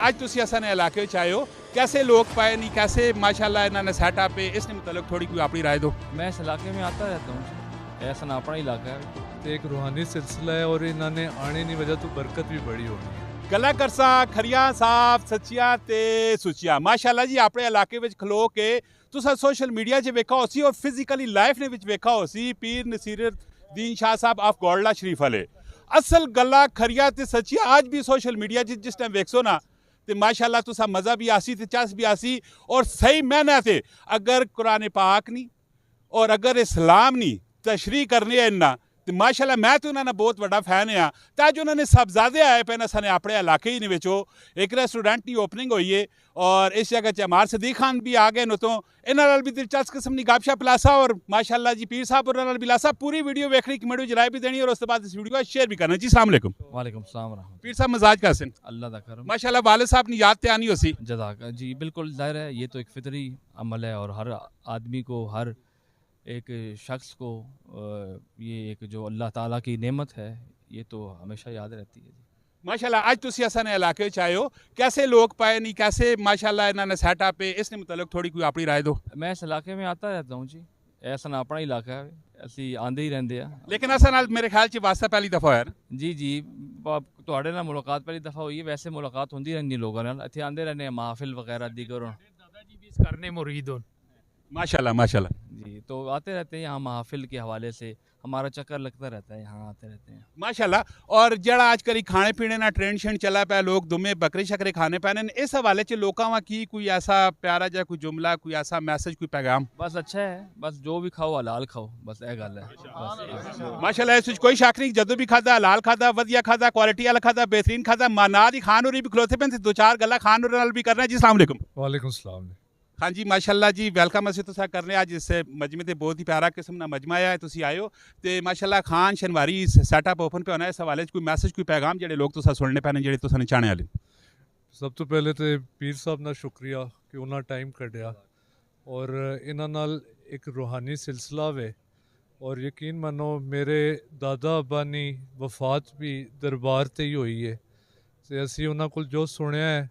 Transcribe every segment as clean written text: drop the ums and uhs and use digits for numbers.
आज तुसी असां ने इलाके च आए हो, कैसे लोग पाए नहीं, कैसे माशाल्लाह इन्होंने सेटअप है, इसने मुतल्लिक थोड़ी कोई अपनी राय दो। मैं इस इलाके में आता रहता हूँ, ऐसा ना अपना इलाका है। ਤੇ ਇੱਕ ਰੂਹਾਨੀ ਸਿਲਸਿਲਾ ਹੈ ਔਰ ਇਹਨਾਂ ਨੇ ਆਣੇ ਦੀ ਵਜ੍ਹਾ ਤੋਂ ਬਰਕਤ ਵੀ ਬੜੀ ਹੋਣੀ ਹੈ। गला करसा खरिया साफ सच्चिया ते सुचिया माशाल्लाह जी अपने इलाके विच खलो के तुसा सोशल मीडिया च वेखा होसी और फिजिकली लाइफ ने विच वेखा होसी पीर नसीरुद्दीन शाह साहब ऑफ गौड़ला शरीफ वाले असल गला खरिया ते सच्चिया आज भी सोशल मीडिया च जिस टाइम वेखसो ना तो माशाल्लाह तुसा मज़ा भी आसी ते चस भी आसी और सही मैना ते अगर कुरान पाक नहीं और अगर इस्लाम नहीं तशरीह करने इन्ना तो माशाल्लाह मैं तो उन्होंने बहुत बड़ा फैन हाँ तो अज उन्होंने साहबजादे आए पे ने अपने इलाके ही विचो एक रेस्टोरेंट की ओपनिंग हुई है और इस जगह च अमार सदीक खान भी आ गए न तो इन्होंने भी दिलचस्प किस्म की गपशप लासा और माशाल्लाह जी पीर साहब उन्होंने भी लासा पूरी वीडियो वेखनी कमेंट में राय भी देनी और उसके बाद इस वीडियो को शेयर भी करना जी। अस्सलाम वालेकुम। वालेकुम सलाम रहमतुल्लाह। पीर साहब मजाज कैसे अल्लाह दा करम माशाल्लाह वाले साहब ने याद ते आनी होसी जज़ाक जी। बिल्कुल जाहिर है ये तो एक फितरी अमल है और हर आदमी को हर एक शख्स को ये एक जो अल्लाह ताला की नेमत है ये तो हमेशा याद रहती है। माशाल्लाह आज तुसी असां ने इलाके च आए हो, कैसे लोग पाए नहीं, कैसे माशाल्लाह इन्होंने सेटअप है, इसने मुतल्लिक थोड़ी कोई अपनी राय दो। मैं इस इलाके में आता रहता हूँ जी, ऐसा ना अपना इलाका है, ਅਸੀਂ ਆਂਦੇ ਹੀ ਰਹਿੰਦੇ ਆ। लेकिन असां नाल मेरे ख्याल च वास्ता पहली दफ़ा होया ना ਜੀ ਜੀ ਤੁਹਾਡੇ ਨਾਲ ਮੁਲਾਕਾਤ ਪਹਿਲੀ ਦਫਾ ਹੋਈ ਹੈ, ਵੈਸੇ ਮੁਲਾਕਾਤ ਹੁੰਦੀ ਰਹਿੰਦੀ ਲੋਕਾਂ ਨਾਲ, ਇੱਥੇ ਆਂਦੇ ਰਹਿੰਦੇ ਆ महफिल वगैरह दीगर दादाजी भी इस करने मुरीद हो। माशाल्लाह माशाल्लाह जी। तो आते रहते हैं यहाँ महफिल के हवाले से हमारा चक्कर लगता रहता है, यहाँ आते रहते हैं माशाल्लाह। और जड़ा आजकल खाने पीने ना ट्रेंड शेंड चला पाया, लोग दुमे बकरे शकरे खाने पैने, इस हवाले च लोगों की कोई ऐसा प्यारा जा कोई जुमला, कोई ऐसा मैसेज, कोई पैगाम? बस अच्छा है, बस जो भी खाओ हलाल खाओ, बस यह गल है बस। माशाल्लाह इस कोई शक नहीं, जदों भी खादा हलाल खादा, वधिया खादा, क्वालिटी वाला खादा, बेहतरीन खादा, मानाद ही खान और भी खलोते पे दो चार गल्लां खान और भी करना जी। अस्सलाम वालेकुम। ਵਾਲੇਕੁਮ ਸਲਾਮ। हाँ जी माशाल्लाह जी वेलकम असीं तुसां करने अज इस मजमे ते बहुत ही प्यारा किस्म का मजमा है, तुसीं आए हो तो माशाल्लाह खान शनवारी सैटअप ओपन पे होना है, इस हवाले च कोई मैसेज कोई पैगाम जेह्ड़े लोग तुसां सुनने पैने जेह्ड़े तुसां चाहने वाले? ਸਭ ਤੋਂ ਪਹਿਲੇ ਤੇ ਪੀਰ ਸਾਹਿਬ ਦਾ ਸ਼ੁਕਰੀਆ ਕਿ ਉਹਨਾਂ ਟਾਈਮ ਕੱਢਿਆ ਔਰ ਇਹਨਾਂ ਨਾਲ ਇੱਕ ਰੂਹਾਨੀ ਸਿਲਸਿਲਾ ਵੇ ਔਰ ਯਕੀਨ ਮੰਨੋ ਮੇਰੇ ਦਾਦਾ ਅੱਬਾ ਦੀ ਵਫਾਤ ਵੀ ਦਰਬਾਰ ਤੇ ਹੀ ਹੋਈ ਹੈ ਤੇ ਅਸੀਂ ਉਹਨਾਂ ਕੋਲ ਜੋ ਸੁਣਿਆ ਹੈ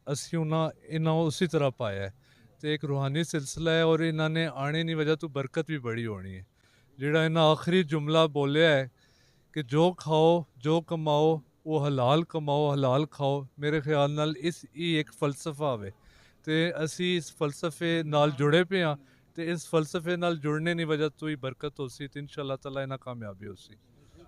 ਅਸੀਂ ਇਹਨਾਂ ਉਸੇ ਤਰ੍ਹਾਂ ਪਾਇਆ ਹੈ ਤੇ ਇੱਕ ਰੂਹਾਨੀ ਸਿਲਸਿਲਾ ਹੈ ਔਰ ਇਹਨਾਂ ਨੇ ਆਣੇ ਦੀ ਵਜ੍ਹਾ ਤੋਂ ਬਰਕਤ ਵੀ ਬੜੀ ਹੋਣੀ ਹੈ। ਜਿਹੜਾ ਇਹਨਾਂ ਆਖਰੀ ਜੁਮਲਾ ਬੋਲਿਆ ਹੈ ਕਿ ਜੋ ਖਾਓ ਜੋ ਕਮਾਓ ਉਹ ਹਲਾਲ ਕਮਾਓ ਹਲਾਲ ਖਾਓ, ਮੇਰੇ ਖਿਆਲ ਨਾਲ ਇਸ ਹੀ ਇੱਕ ਫਲਸਫਾ ਵੇ ਤੇ ਅਸੀਂ ਇਸ ਫਲਸਫੇ ਨਾਲ ਜੁੜੇ ਪਏ ਹਾਂ ਤੇ ਇਸ ਫਲਸਫੇ ਨਾਲ ਜੁੜਨੇ ਦੀ ਵਜ੍ਹਾ ਤੋਂ ਹੀ ਬਰਕਤ ਹੋਸੀ ਤੇ ਇਨਸ਼ਾਅੱਲਾ ਤਾਲਾ ਇਹਨਾਂ ਕਾਮਯਾਬੀ होसी।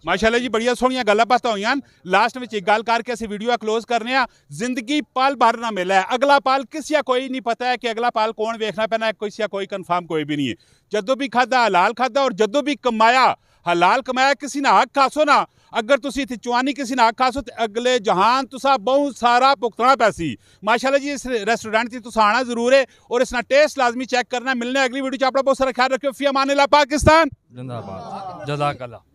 माशाल्लाह जी बड़िया सोहनिया गल्लां बातां होईयां। लास्ट में एक गल करके असीं वीडियो क्लोज करने आ। जिंदगी पल भर ना मिला है, अगला पल किसी का कोई नहीं पता है कि अगला पल कौन वेखना पैना है, किसी का कोई कन्फर्म कोई भी नहीं है। जदों भी खादा हलाल खादा और जदों भी कमाया हलाल कमाया, किसी ने हक खासो ना, अगर तुसीं इत्थे चुआनी किसी ने हक खासो तो अगले जहान तुसा बहुत सारा भुगतना पैसी। माशाल्लाह जी इस रेस्टोरेंट की तुसा आना जरूर है और इसना टेस्ट लाजमी चेक करना। मिलने अगली वीडियो च अपना बहुत सारा ख्याल रखियो। फी अमान अल्लाह पाकिस्तान जिंदाबाद। जज़ाक अल्लाह।